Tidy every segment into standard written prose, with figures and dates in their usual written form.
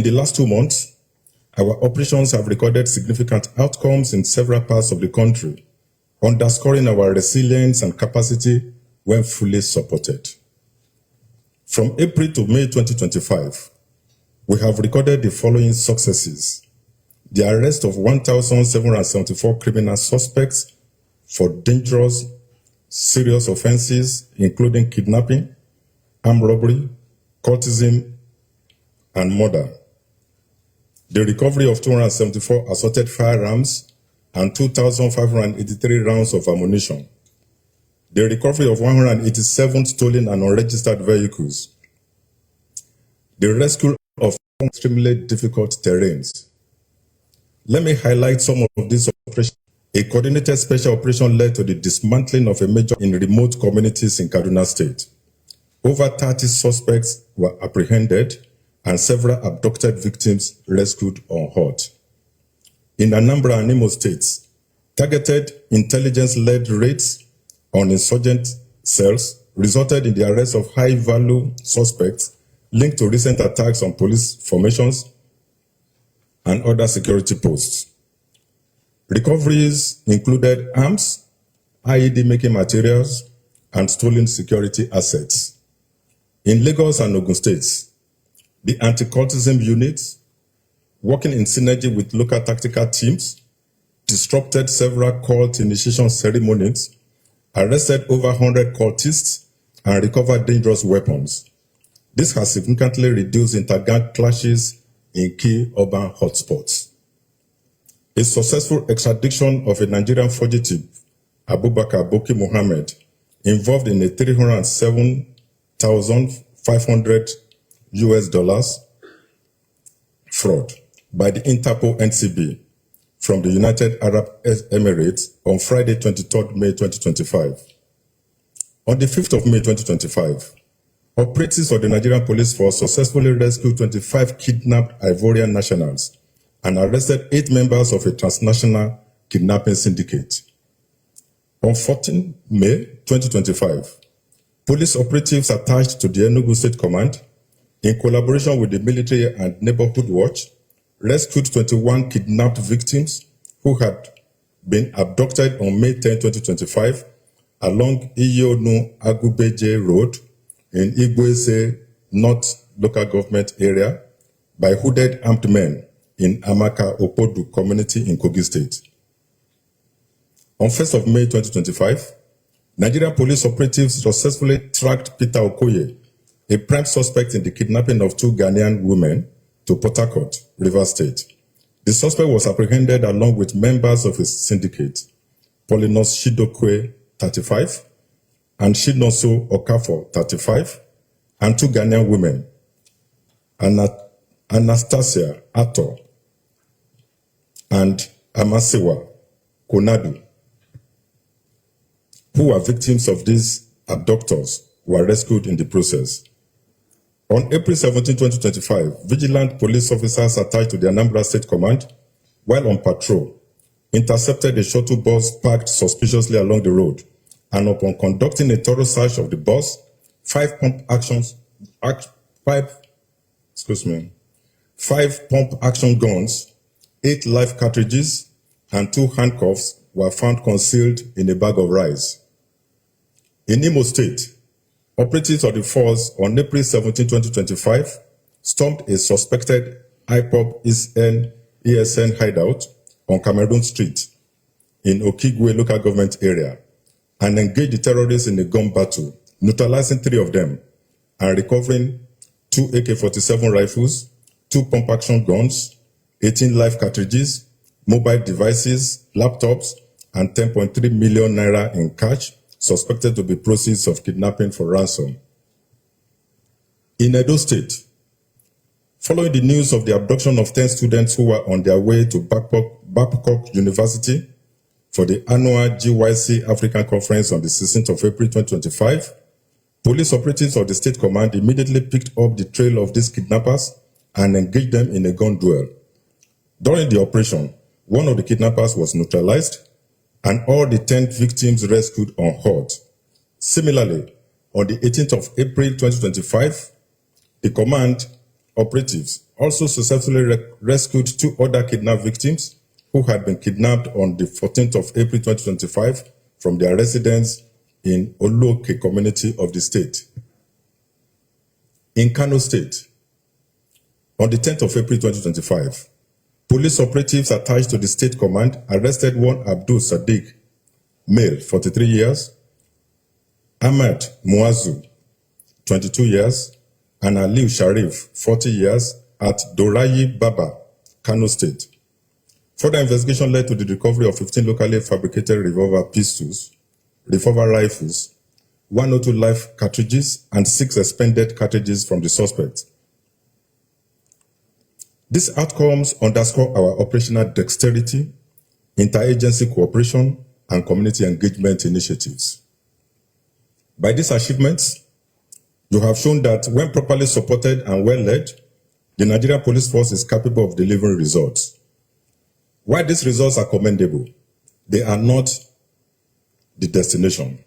In the last 2 months, our operations have recorded significant outcomes in several parts of the country, underscoring our resilience and capacity when fully supported. From April to May 2025, we have recorded the following successes: the arrest of 1,774 criminal suspects for dangerous, serious offenses, including kidnapping, armed robbery, cultism, and murder. The recovery of 274 assorted firearms and 2,583 rounds of ammunition. The recovery of 187 stolen and unregistered vehicles. The rescue of extremely difficult terrains. Let me highlight some of these operations. A coordinated special operation led to the dismantling of a major in remote communities in Kaduna State. Over 30 suspects were apprehended and several abducted victims rescued unhurt. In Anambra and Imo states, targeted intelligence-led raids on insurgent cells resulted in the arrest of high-value suspects linked to recent attacks on police formations and other security posts. Recoveries included arms, IED-making materials, and stolen security assets. In Lagos and Ogun states, the anti-cultism units, working in synergy with local tactical teams, disrupted several cult initiation ceremonies, arrested over 100 cultists, and recovered dangerous weapons. This has significantly reduced inter-gang clashes in key urban hotspots. A successful extradition of a Nigerian fugitive, Abubakar Boki Mohammed, involved in a $307,500 fraud by the Interpol NCB from the United Arab Emirates on Friday, 23rd May 2025. On the 5th of May 2025, operatives of the Nigerian Police Force successfully rescued 25 kidnapped Ivorian nationals and arrested 8 members of a transnational kidnapping syndicate. On 14 May 2025, police operatives attached to the Enugu State Command, in collaboration with the military and neighborhood watch, rescued 21 kidnapped victims who had been abducted on May 10, 2025, along Iyonu Agubeje Road in Igboese North Local Government Area by hooded armed men in Amaka Opodu community in Kogi State. On 1st of May 2025, Nigerian police operatives successfully tracked Peter Okoye, a prime suspect in the kidnapping of 2 Ghanaian women, to Port Harcourt, Rivers State. The suspect was apprehended along with members of his syndicate, Polinos Shidokwe, 35, and Shinoso Okafor, 35, and 2 Ghanaian women, Anastasia Ato and Amasewa Konadu, who were victims of these abductors, were rescued in the process. On April 17, 2025, vigilant police officers attached to the Anambra State Command, while on patrol, intercepted a shuttle bus parked suspiciously along the road, and upon conducting a thorough search of the bus, 5 pump action guns, 8 live cartridges, and 2 handcuffs were found concealed in a bag of rice. In Imo State, operatives of the force on April 17, 2025, stormed a suspected IPOB ESN hideout on Cameroon Street in Okigwe local government area and engaged the terrorists in a gun battle, neutralizing 3 of them and recovering 2 AK-47 rifles, 2 pump-action guns, 18 live cartridges, mobile devices, laptops, and 10.3 million naira in cash, suspected to be proceeds of kidnapping for ransom. In Edo State, following the news of the abduction of 10 students who were on their way to Babcock University for the annual GYC African Conference on the 16th of April 2025, police operatives of the State Command immediately picked up the trail of these kidnappers and engaged them in a gun duel. During the operation, one of the kidnappers was neutralized and all the 10 victims rescued unhurt. Similarly, on the 18th of April 2025, the command operatives also successfully rescued 2 other kidnapped victims who had been kidnapped on the 14th of April 2025 from their residence in Oloke community of the state. In Kano State, on the 10th of April 2025, police operatives attached to the state command arrested one Abdul Sadiq, male, 43 years, Ahmad Muazu, 22 years, and Aliu Sharif, 40 years, at Dorayi Baba, Kano State. Further investigation led to the recovery of 15 locally fabricated revolver pistols, revolver rifles, 102 live cartridges, and 6 expended cartridges from the suspect. These outcomes underscore our operational dexterity, interagency cooperation, and community engagement initiatives. By these achievements, you have shown that when properly supported and well led, the Nigerian police force is capable of delivering results. While these results are commendable, they are not the destination.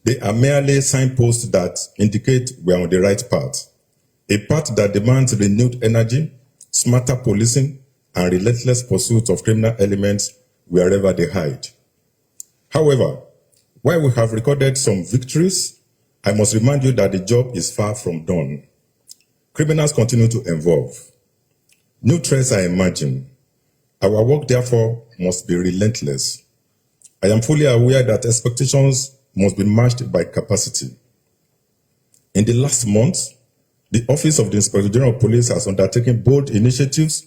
They are merely signposts that indicate we are on the right path, a path that demands renewed energy, smarter policing, and relentless pursuit of criminal elements wherever they hide. However, while we have recorded some victories, I must remind you that the job is far from done. Criminals continue to evolve. New threats are emerging. Our work, therefore, must be relentless. I am fully aware that expectations must be matched by capacity. In the last month, the Office of the Inspector General of Police has undertaken bold initiatives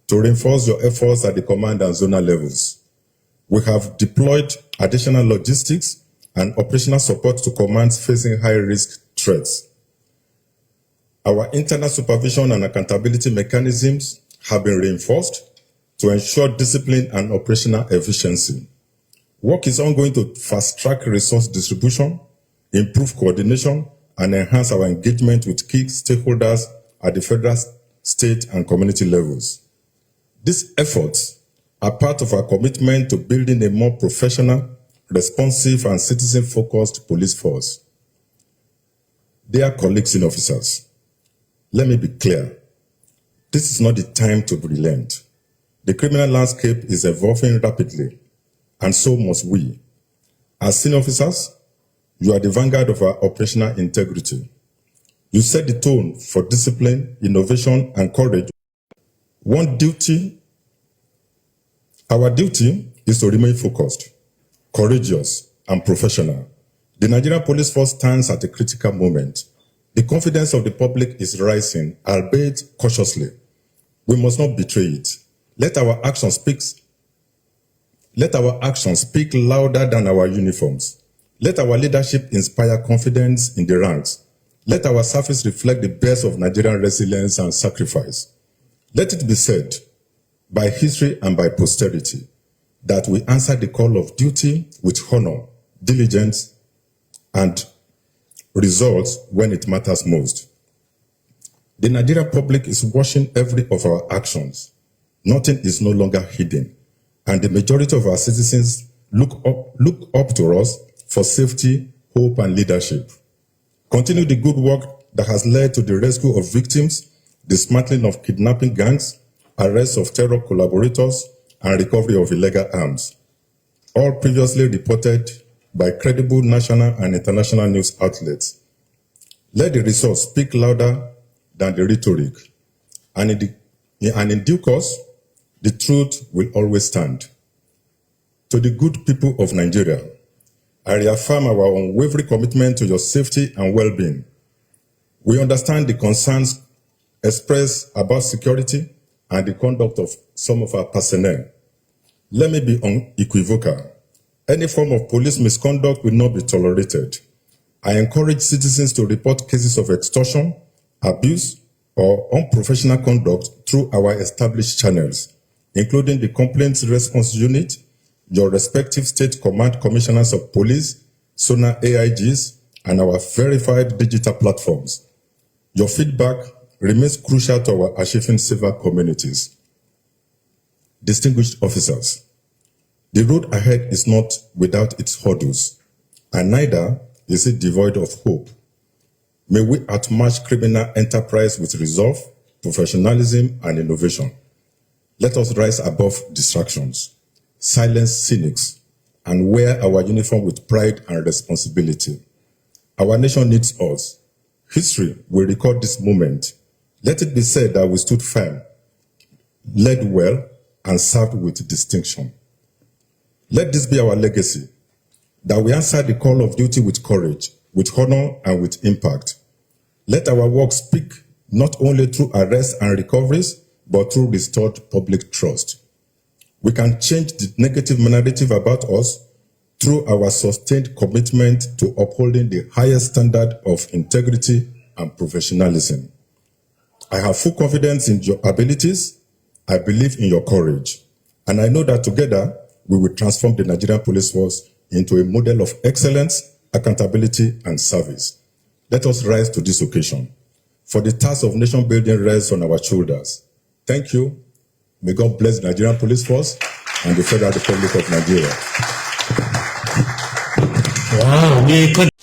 to reinforce your efforts at the command and zonal levels. We have deployed additional logistics and operational support to commands facing high-risk threats. Our internal supervision and accountability mechanisms have been reinforced to ensure discipline and operational efficiency. Work is ongoing to fast-track resource distribution, improve coordination, and enhance our engagement with key stakeholders at the federal, state, and community levels. These efforts are part of our commitment to building a more professional, responsive, and citizen-focused police force. Dear colleagues and officers, let me be clear. This is not the time to relent. The criminal landscape is evolving rapidly, and so must we. As senior officers, you are the vanguard of our operational integrity. You set the tone for discipline, innovation, and courage. Our duty is to remain focused, courageous, and professional. The Nigerian police force stands at a critical moment. The confidence of the public is rising, albeit cautiously. We must not betray it. Let our actions speak louder than our uniforms. Let our leadership inspire confidence in the ranks. Let our service reflect the best of Nigerian resilience and sacrifice. Let it be said, by history and by posterity, that we answer the call of duty with honor, diligence, and results when it matters most. The Nigerian public is watching every of our actions. Nothing is no longer hidden, and the majority of our citizens look up to us for safety, hope, and leadership. Continue the good work that has led to the rescue of victims, dismantling of kidnapping gangs, arrest of terror collaborators, and recovery of illegal arms, all previously reported by credible national and international news outlets. Let the results speak louder than the rhetoric, and in due course, the truth will always stand. To the good people of Nigeria, I reaffirm our unwavering commitment to your safety and well-being. We understand the concerns expressed about security and the conduct of some of our personnel. Let me be unequivocal. Any form of police misconduct will not be tolerated. I encourage citizens to report cases of extortion, abuse, or unprofessional conduct through our established channels, including the Complaints Response Unit, your respective state command commissioners of police, SONA AIGs, and our verified digital platforms. Your feedback remains crucial to our achieving safer communities. Distinguished officers, the road ahead is not without its hurdles, and neither is it devoid of hope. May we outmatch criminal enterprise with resolve, professionalism, and innovation. Let us rise above distractions, silence cynics, and wear our uniform with pride and responsibility. Our nation needs us. History will record this moment. Let it be said that we stood firm, led well, and served with distinction. Let this be our legacy, that we answered the call of duty with courage, with honor, and with impact. Let our work speak not only through arrests and recoveries, but through restored public trust. We can change the negative narrative about us through our sustained commitment to upholding the highest standard of integrity and professionalism. I have full confidence in your abilities. I believe in your courage. And I know that together we will transform the Nigerian police force into a model of excellence, accountability, and service. Let us rise to this occasion. For the task of nation building rests on our shoulders. Thank you. May God bless the Nigerian police force and the Federal Republic of Nigeria. Wow.